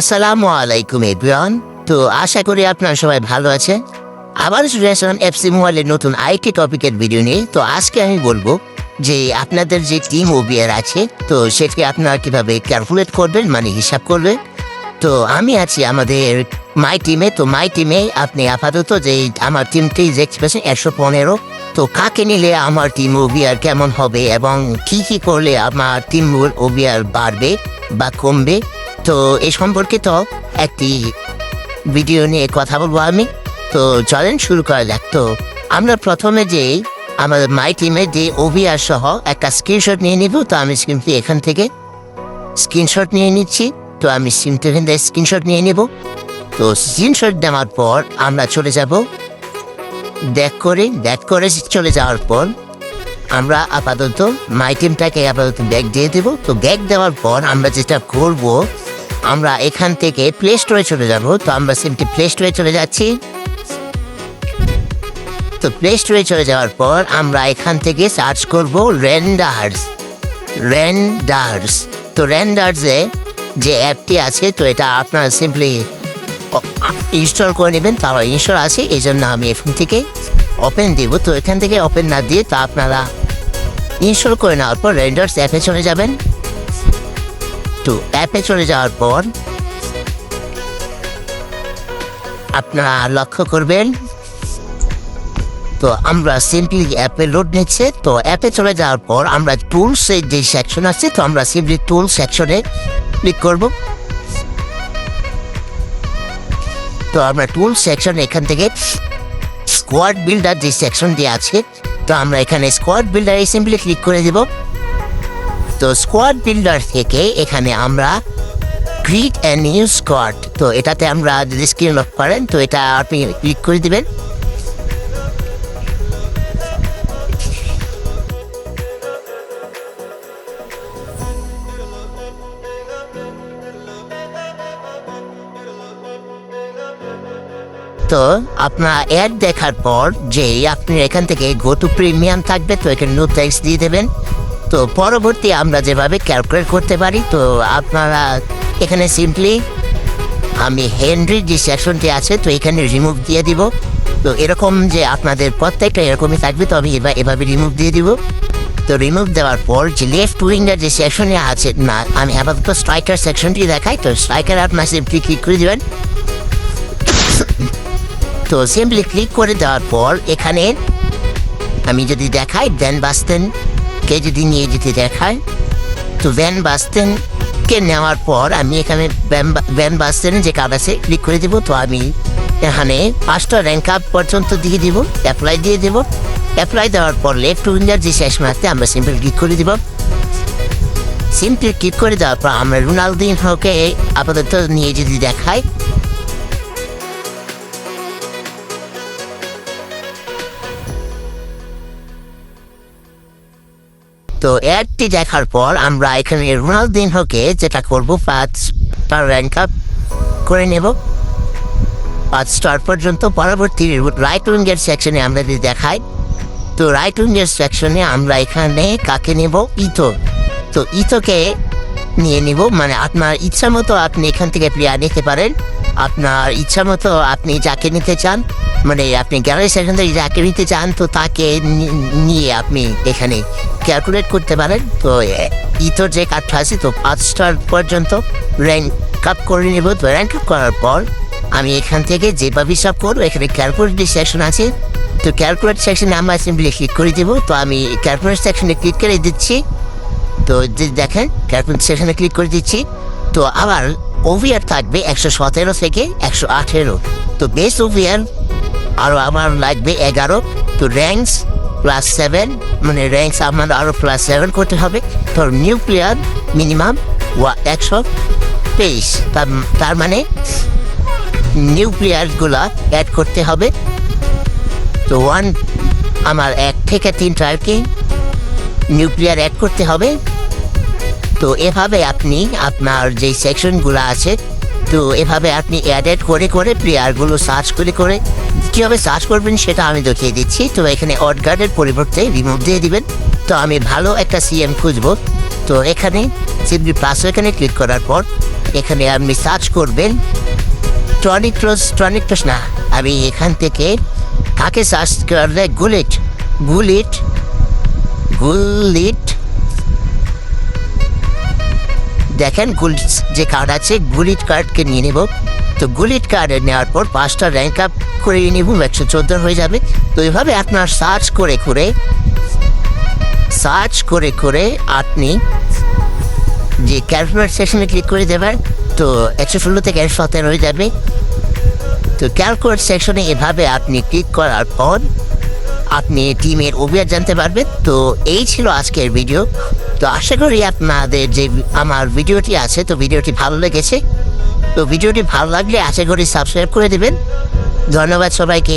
আসসালামু আলাইকুম এভরিওয়ান। তো আশা করি আপনারা সবাই ভালো আছেন। আবার চলে আসলাম এফসি মোবাইলের নতুন আইটি টপিকের ভিডিও নিয়ে। তো আজকে আমি বলবো যে আপনাদের যে টিম ওবিআর আছে তো সেটাকে আপনারা কীভাবে ক্যালকুলেট করবেন, মানে হিসাব করবেন। তো আমি আছি আমাদের মাই টিমে। তো মাই টিমে আপনি আপাতত যে আমার টিমটি দেখতে পাচ্ছেন 115। তো কাকে নিলে আমার টিম ওবিআর কেমন হবে এবং কী কী করলে আমার টিম ওবিআর বাড়বে বা কমবে, তো এই সম্পর্কিত একটি ভিডিও নিয়ে কথা বলবো আমি। তো চলেন শুরু করা যাক। তো আমরা প্রথমে যে আমাদের মাই টিমে যে ওবিআর সহ একটা স্ক্রিনশট নিয়ে নিব। তো আমি সিমটি এখান থেকে স্ক্রিনশট নিয়ে নিচ্ছি। তো আমি সিমটি এখান থেকে স্ক্রিনশট নিয়ে নেব। তো স্ক্রিনশট দেওয়ার পর আমরা চলে যাব ব্যাক করে চলে যাওয়ার পর আমরা আপাতত মাই টিমটাকে আপাতত ব্যাক দিয়ে দেব। তো ব্যাক দেওয়ার পর আমরা যেটা করব, আমরা এখান থেকে প্লে স্টোরে চলে যাব। তো আমরা সিমটি প্লে স্টোরে চলে যাচ্ছি। তো প্লে স্টোরে চলে যাওয়ার পর আমরা এখান থেকে সার্চ করব রেন্ডার্স। তো রেন্ডার্সে যে অ্যাপটি আছে তো এটা আপনারা সিম্পলি ইনস্টল করে নেবেন। তারা ইনস্টল আছে, এই জন্য আমি এখান থেকে ওপেন দেব। তো এখান থেকে ওপেন না দিয়ে তা আপনারা ইনস্টল করে নেওয়ার পর রেন্ডার্স অ্যাপে চলে যাবেন। তো অ্যাপে চলে যাওয়ার পর আপনারা লক্ষ্য করবেন তো আমরা সিম্পলি অ্যাপে লোড নিচ্ছে। তো অ্যাপে চলে যাওয়ার পর আমরা টুলসের যে সেকশন আছে তো আমরা সিম্পলি টুল সেকশনে ক্লিক করব। তো আমরা টুল সেকশন এখান থেকে স্কোয়াড বিল্ডার যে সেকশনটি আছে তো আমরা এখানে স্কোয়াড বিল্ডারে সিম্পলি ক্লিক করে দেব। তো স্কোয়াড বিল্ডার থেকে এখানে আমরা ক্রিয়েট এ নিউ স্কোয়াড, তো এটাতে আমরা যদি স্ক্রিন লক করেন তো এটা আপনি ক্লিক করে দিবেন। তো আপনার অ্যাড দেখার পর যে আপনি এখান থেকে গো টু প্রিমিয়াম থাকবে, তো এখানে নো ট্যাক্স দিয়ে দেবেন। তো পরবর্তী আমরা যেভাবে ক্যালকুলেট করতে পারি তো আপনারা এখানে সিম্পলি আমি হেনরির যে সেকশনটি আছে তো এখানে রিমুভ দিয়ে দিব। তো এরকম যে আপনাদের প্রত্যেকটা এরকমই থাকবে, তো আমি এভাবে রিমুভ দিয়ে দিব। তো রিমুভ দেওয়ার পর যে লেফট উইঙ্গার যে সেকশনে আছে না, আমি আপাতত স্ট্রাইকার সেকশনটি দেখাই। তো স্ট্রাইকার আপনার সিম্পলি ক্লিক করে দেবেন। তো সিম্পলি ক্লিক করে দেওয়ার পর এখানে আমি যদি দেখাই ভ্যান বাস্তেনকে যদি নিয়ে যেতে দেখায়, তো ভ্যান বাস্তেনকে নেওয়ার পর আমি এখানে ভ্যান বাস্তেনের যে কার্ড আছে ক্লিক করে দেবো। তো আমি এখানে 5টা র্যাঙ্ক আপ পর্যন্ত দিয়ে দিব, অ্যাপ্লাই দিয়ে দেব। অ্যাপ্লাই দেওয়ার পর লেফট উইঙ্গার যে শেষ মাসে আমরা সিম্পল ক্লিক করে দিব। সিম্পলি ক্লিক করে দেওয়ার পর আমরা রোনালদিনহোকে আপাতত নিয়ে যদি দেখাই, তো অ্যাডটি দেখার পর আমরা এখানে রোনালদিনহোকে যেটা করবো 5 র্যাঙ্ক আপ করে নেব 5 স্টার পর্যন্ত। পরবর্তী রাইট উইঙ্গের সেকশনে আমরা যদি দেখাই, তো রাইট উইঙ্গের সেকশনে আমরা এখানে কাকে নেব, তো ইথোকে নিয়ে নিব। মানে আপনার ইচ্ছা মতো আপনি এখান থেকে প্লেয়ার নিতে পারেন, আপনার ইচ্ছা মতো আপনি যাকে নিতে চান, মানে আপনি গ্যালারি সেকশন থেকে যাকে নিতে চান তো তাকে নিয়ে আপনি এখানে ক্যালকুলেট করতে পারেন। তো ইথোর যে কার্ডটা আছে তো 5 স্টার পর্যন্ত র্যাঙ্ক আপ করে নেব। তো র্যাঙ্ক আপ করার পর আমি এখান থেকে যেভাবে হিসাব করবো এখানে ক্যালকুলেট সেকশন আছে, তো ক্যালকুলেট সেকশনে আমরা সিম্পলি ক্লিক করে দেবো। তো আমি ক্যালকুলেট সেকশনে ক্লিক করে দিচ্ছি। তো দেখেন ক্যালকুলেট সেকশনে ক্লিক করে দিচ্ছি। তো আবার ওভিআর থাকবে 117 থেকে 118। তো বেস ওভিআর আরও আমার লাগবে 11। তো র্যাঙ্কস +7, মানে র্যাঙ্কস আমার আরও +7 করতে হবে। তো নিউ প্লেয়ার মিনিমাম 123, তার মানে নিউ প্লেয়ারগুলা অ্যাড করতে হবে। তো আমার 1 থেকে 3টা আর কি নিউ প্লেয়ার অ্যাড করতে হবে। তো এভাবে আপনি আপনার যেই সেকশনগুলো আছে তো এভাবে আপনি অ্যাড করে প্লেয়ারগুলো সার্চ করে কীভাবে সার্চ করবেন সেটা আমি দেখিয়ে দিচ্ছি। তো এখানে অড গার্ডের পরিবর্তে রিমুভ দিয়ে দিবেন। তো আমি ভালো একটা সিএম খুঁজবো, তো এখানে সিম্পলি প্লাস এখানে ক্লিক করার পর এখানে আপনি সার্চ করবেন টনিক ক্রস না, আমি এখান থেকে কাকে সার্চ করলে গুলিট দেখেন গুলিট যে কার্ড আছে গুলিট কার্ডকে নিয়ে নেব। তো গুলিট কার্ড নেওয়ার পর 5টা র্যাঙ্ক আপ করে নেব, 114 হয়ে যাবে। তো এইভাবে আপনার সার্চ করে আপনি যে ক্যালকুলেট সেকশনে ক্লিক করে দেবেন, তো 116 থেকে 117 হয়ে যাবে। তো ক্যালকুলেট সেকশনে এভাবে আপনি ক্লিক করার পর আপনি টিমের ওবিআর জানতে পারবেন। তো এই ছিল আজকের ভিডিও। তো আশা করি আপনাদের যে আমার ভিডিওটি আছে, তো ভিডিওটি ভালো লেগেছে। তো ভিডিওটি ভালো লাগলে আশা করি সাবস্ক্রাইব করে দেবেন। ধন্যবাদ সবাইকে।